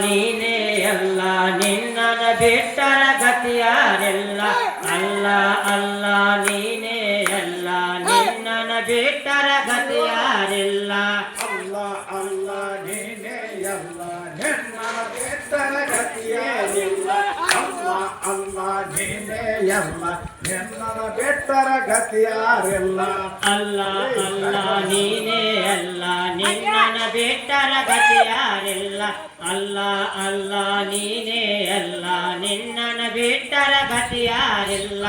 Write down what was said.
ನೀನೇ ಅಲ್ಲ ನಿನ್ನನ ಬಿಟ್ಟರ ಗತಿಯಾರಿಲ್ಲ ಅಲ್ಲ ಅಲ್ಲ ನೀನೇ ಅಲ್ಲ ನಿನ್ನನ ಬಿಟ್ಟರ ಗತಿಯಾರಿಲ್ಲ ಅಲ್ಲ ಅಲ್ಲ ನೀನೇ ಅಲ್ಲ ನಿನ್ನ ಬಿಟ್ಟರ ಗತಿಯಾರಿಲ್ಲ ಅಲ್ಲ ಅಲ್ಲ ನೀನೇ ಅಲ್ಲ ನಿನ್ನ ಬಿಟ್ಟರ ಗತಿಯಾರಿಲ್ಲ ಅಲ್ಲ ಅಲ್ಲ ನೀನೇ ಅಲ್ಲ ನಿನ್ನನ ಬಿಟ್ಟರ ಗತಿಯಾರಿಲ್ಲ ಅಲ್ಲ ಅಲ್ಲ ನೀನೇ ಅಲ್ಲ ನಿನ್ನನ ಬಿಟ್ಟರ ಗತಿಯಾರಿಲ್ಲ